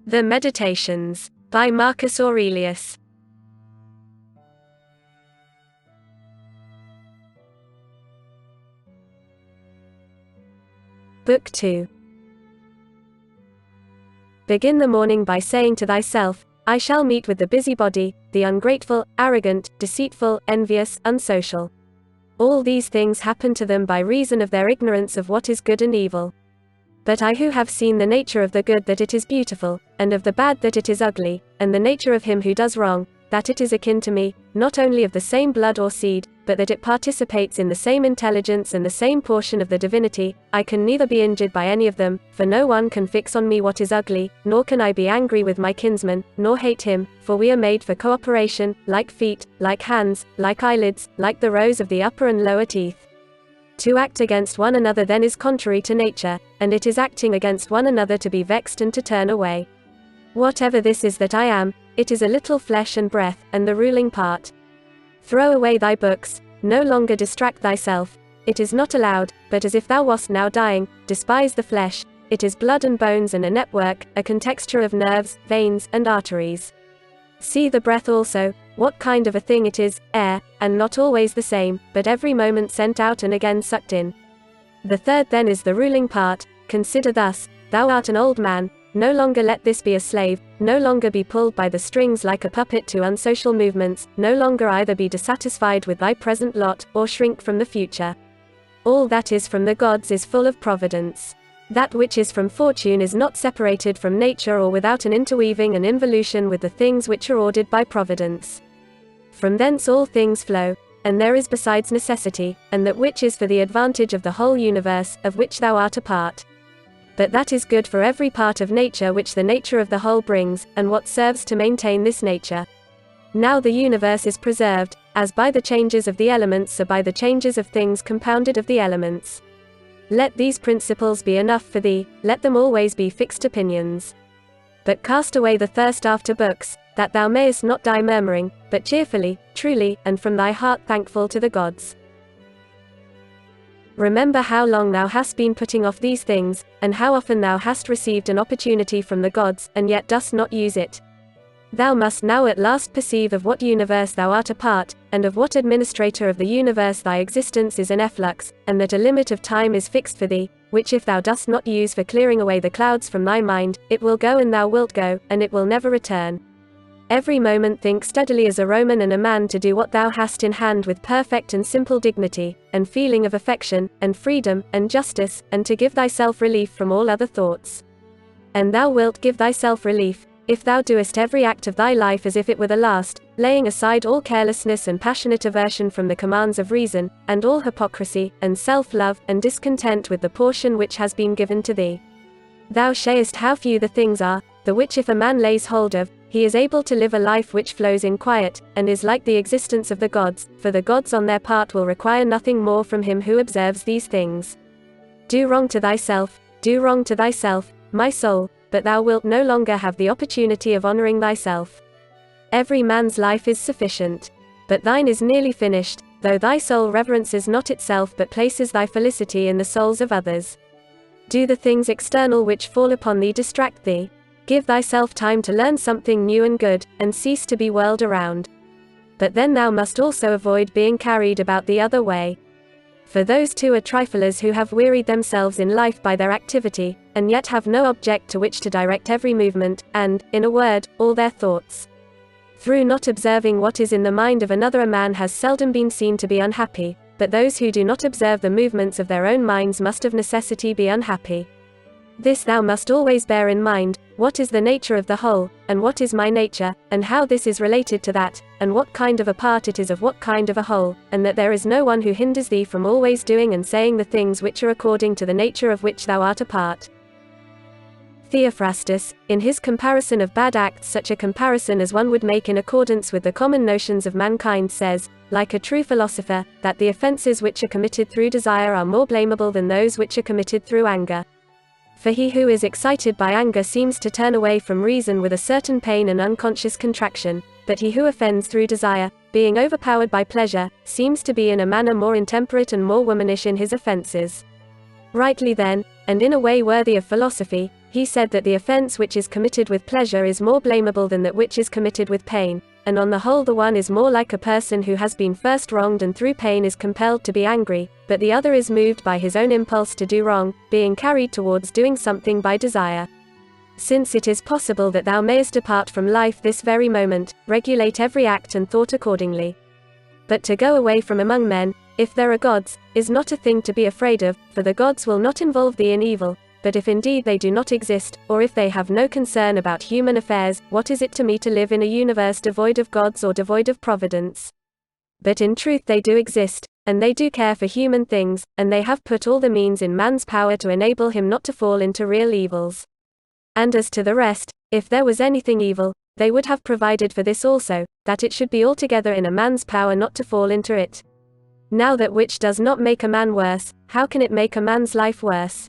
The Meditations, by Marcus Aurelius. Book 2. Begin the morning by saying to thyself, I shall meet with the busybody, the ungrateful, arrogant, deceitful, envious, unsocial. All these things happen to them by reason of their ignorance of what is good and evil. But I who have seen the nature of the good that it is beautiful, and of the bad that it is ugly, and the nature of him who does wrong, that it is akin to me, not only of the same blood or seed, but that it participates in the same intelligence and the same portion of the divinity, I can neither be injured by any of them, for no one can fix on me what is ugly, nor can I be angry with my kinsman, nor hate him, for we are made for cooperation, like feet, like hands, like eyelids, like the rows of the upper and lower teeth. To act against one another then is contrary to nature, and it is acting against one another to be vexed and to turn away. Whatever this is that I am, it is a little flesh and breath, and the ruling part. Throw away thy books, no longer distract thyself, it is not allowed, but as if thou wast now dying, despise the flesh, it is blood and bones and a network, a contexture of nerves, veins, and arteries. See the breath also, what kind of a thing it is, air, and not always the same, but every moment sent out and again sucked in. The third then is the ruling part, consider thus, thou art an old man, no longer let this be a slave, no longer be pulled by the strings like a puppet to unsocial movements, no longer either be dissatisfied with thy present lot, or shrink from the future. All that is from the gods is full of providence. That which is from fortune is not separated from nature or without an interweaving and involution with the things which are ordered by providence. From thence all things flow, and there is besides necessity, and that which is for the advantage of the whole universe, of which thou art a part. But that is good for every part of nature which the nature of the whole brings, and what serves to maintain this nature. Now the universe is preserved, as by the changes of the elements so by the changes of things compounded of the elements. Let these principles be enough for thee, let them always be fixed opinions. But cast away the thirst after books, that thou mayest not die murmuring, but cheerfully, truly, and from thy heart thankful to the gods. Remember how long thou hast been putting off these things, and how often thou hast received an opportunity from the gods, and yet dost not use it. Thou must now at last perceive of what universe thou art a part, and of what administrator of the universe thy existence is an efflux, and that a limit of time is fixed for thee, which if thou dost not use for clearing away the clouds from thy mind, it will go and thou wilt go, and it will never return. Every moment think steadily as a Roman and a man to do what thou hast in hand with perfect and simple dignity, and feeling of affection, and freedom, and justice, and to give thyself relief from all other thoughts. And thou wilt give thyself relief, if thou doest every act of thy life as if it were the last, laying aside all carelessness and passionate aversion from the commands of reason, and all hypocrisy, and self-love, and discontent with the portion which has been given to thee. Thou shayest how few the things are, the which if a man lays hold of, he is able to live a life which flows in quiet, and is like the existence of the gods, for the gods on their part will require nothing more from him who observes these things. Do wrong to thyself, my soul, but thou wilt no longer have the opportunity of honoring thyself. Every man's life is sufficient. But thine is nearly finished, though thy soul reverences not itself but places thy felicity in the souls of others. Do the things external which fall upon thee distract thee? Give thyself time to learn something new and good, and cease to be whirled around. But then thou must also avoid being carried about the other way. For those too are triflers who have wearied themselves in life by their activity, and yet have no object to which to direct every movement, and, in a word, all their thoughts. Through not observing what is in the mind of another a man has seldom been seen to be unhappy, but those who do not observe the movements of their own minds must of necessity be unhappy. This thou must always bear in mind, what is the nature of the whole, and what is my nature, and how this is related to that, and what kind of a part it is of what kind of a whole, and that there is no one who hinders thee from always doing and saying the things which are according to the nature of which thou art a part. Theophrastus, in his comparison of bad acts, such a comparison as one would make in accordance with the common notions of mankind, says, like a true philosopher, that the offenses which are committed through desire are more blamable than those which are committed through anger. For he who is excited by anger seems to turn away from reason with a certain pain and unconscious contraction, but he who offends through desire, being overpowered by pleasure, seems to be in a manner more intemperate and more womanish in his offenses. Rightly then, and in a way worthy of philosophy, He said that the offense which is committed with pleasure is more blamable than that which is committed with pain, and on the whole the one is more like a person who has been first wronged and through pain is compelled to be angry, but the other is moved by his own impulse to do wrong, being carried towards doing something by desire. Since it is possible that thou mayest depart from life this very moment, regulate every act and thought accordingly. But to go away from among men, if there are gods, is not a thing to be afraid of, for the gods will not involve thee in evil. But if indeed they do not exist, or if they have no concern about human affairs, what is it to me to live in a universe devoid of gods or devoid of providence? But in truth they do exist, and they do care for human things, and they have put all the means in man's power to enable him not to fall into real evils. And as to the rest, if there was anything evil, they would have provided for this also, that it should be altogether in a man's power not to fall into it. Now that which does not make a man worse, how can it make a man's life worse?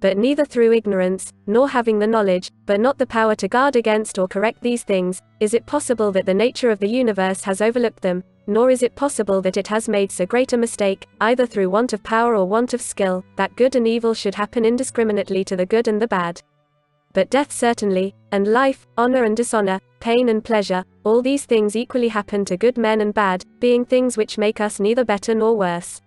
But neither through ignorance, nor having the knowledge, but not the power to guard against or correct these things, is it possible that the nature of the universe has overlooked them, nor is it possible that it has made so great a mistake, either through want of power or want of skill, that good and evil should happen indiscriminately to the good and the bad. But death certainly, and life, honor and dishonor, pain and pleasure, all these things equally happen to good men and bad, being things which make us neither better nor worse.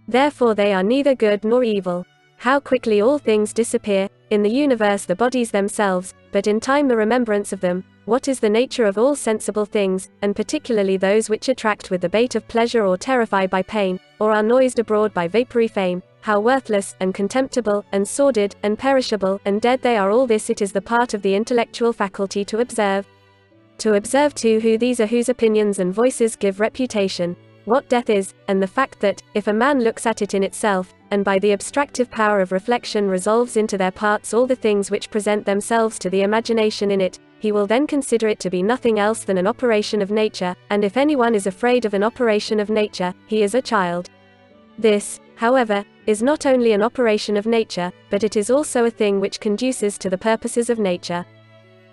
Therefore they are neither good nor evil. How quickly all things disappear, in the universe the bodies themselves, but in time the remembrance of them. What is the nature of all sensible things, and particularly those which attract with the bait of pleasure or terrify by pain, or are noised abroad by vapory fame? How worthless, and contemptible, and sordid, and perishable, and dead they are. All this it is the part of the intellectual faculty to observe. To observe too who these are whose opinions and voices give reputation, what death is, and the fact that, if a man looks at it in itself, and by the abstractive power of reflection resolves into their parts all the things which present themselves to the imagination in it, he will then consider it to be nothing else than an operation of nature, and if anyone is afraid of an operation of nature, he is a child. This, however, is not only an operation of nature, but it is also a thing which conduces to the purposes of nature.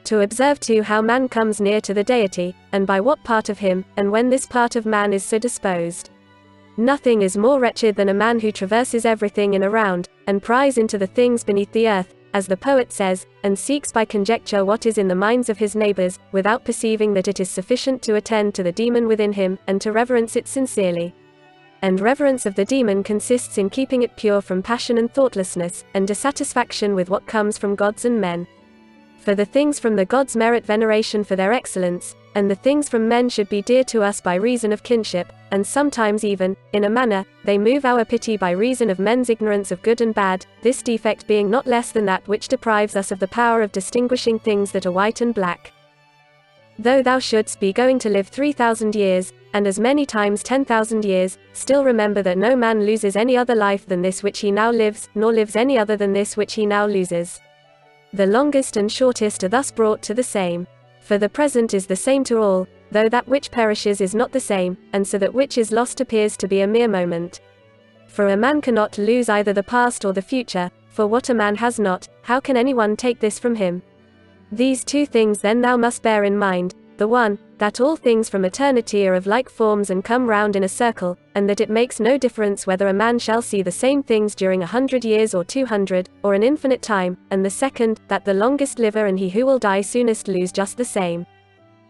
To observe too how man comes near to the deity, and by what part of him, and when this part of man is so disposed. Nothing is more wretched than a man who traverses everything in a round, and pries into the things beneath the earth, as the poet says, and seeks by conjecture what is in the minds of his neighbors, without perceiving that it is sufficient to attend to the demon within him, and to reverence it sincerely. And reverence of the demon consists in keeping it pure from passion and thoughtlessness, and dissatisfaction with what comes from gods and men. For the things from the gods merit veneration for their excellence, and the things from men should be dear to us by reason of kinship, and sometimes even, in a manner, they move our pity by reason of men's ignorance of good and bad, this defect being not less than that which deprives us of the power of distinguishing things that are white and black. Though thou shouldst be going to live 3,000 years, and as many times 10,000 years, still remember that no man loses any other life than this which he now lives, nor lives any other than this which he now loses. The longest and shortest are thus brought to the same. For the present is the same to all, though that which perishes is not the same, and so that which is lost appears to be a mere moment. For a man cannot lose either the past or the future, for what a man has not, how can anyone take this from him? These two things then thou must bear in mind, the one, that all things from eternity are of like forms and come round in a circle, and that it makes no difference whether a man shall see the same things during 100 years or 200, or an infinite time, and the second, that the longest liver and he who will die soonest lose just the same.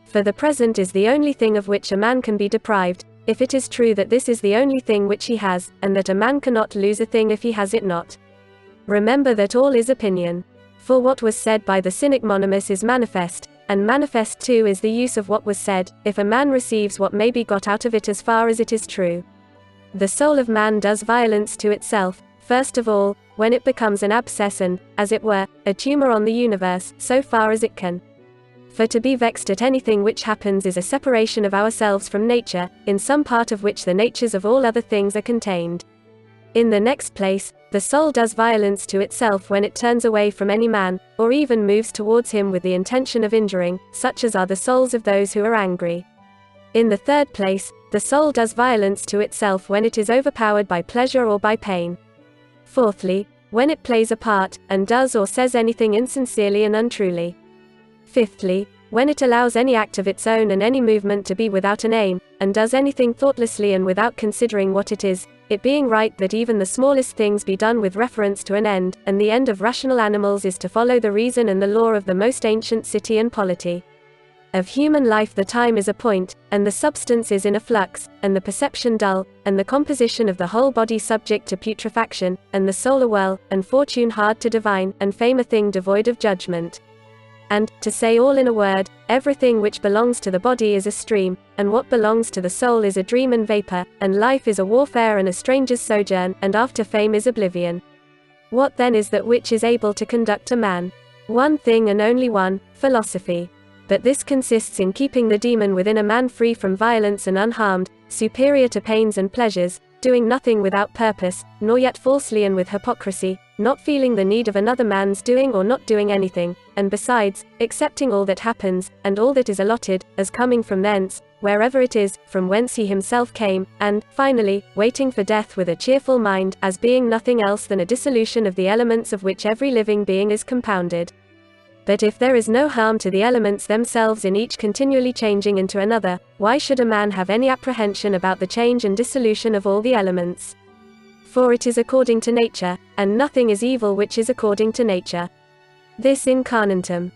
For the present is the only thing of which a man can be deprived, if it is true that this is the only thing which he has, and that a man cannot lose a thing if he has it not. Remember that all is opinion. For what was said by the Cynic Monimus is manifest, and manifest too is the use of what was said, if a man receives what may be got out of it as far as it is true. The soul of man does violence to itself, first of all, when it becomes an abscess and, as it were, a tumor on the universe, so far as it can. For to be vexed at anything which happens is a separation of ourselves from nature, in some part of which the natures of all other things are contained. In the next place, the soul does violence to itself when it turns away from any man, or even moves towards him with the intention of injuring, such as are the souls of those who are angry. In the third place, the soul does violence to itself when it is overpowered by pleasure or by pain. Fourthly, when it plays a part, and does or says anything insincerely and untruly. Fifthly, when it allows any act of its own and any movement to be without an aim, and does anything thoughtlessly and without considering what it is, it being right that even the smallest things be done with reference to an end, and the end of rational animals is to follow the reason and the law of the most ancient city and polity. Of human life the time is a point, and the substance is in a flux, and the perception dull, and the composition of the whole body subject to putrefaction, and the soul a well, and fortune hard to divine, and fame a thing devoid of judgment. And, to say all in a word, everything which belongs to the body is a stream, and what belongs to the soul is a dream and vapor, and life is a warfare and a stranger's sojourn, and after fame is oblivion. What then is that which is able to conduct a man? One thing and only one, philosophy. But this consists in keeping the demon within a man free from violence and unharmed, superior to pains and pleasures, doing nothing without purpose, nor yet falsely and with hypocrisy, not feeling the need of another man's doing or not doing anything, and besides, accepting all that happens, and all that is allotted, as coming from thence, wherever it is, from whence he himself came, and, finally, waiting for death with a cheerful mind, as being nothing else than a dissolution of the elements of which every living being is compounded. But if there is no harm to the elements themselves in each continually changing into another, why should a man have any apprehension about the change and dissolution of all the elements? For it is according to nature, and nothing is evil which is according to nature. This incarnatum.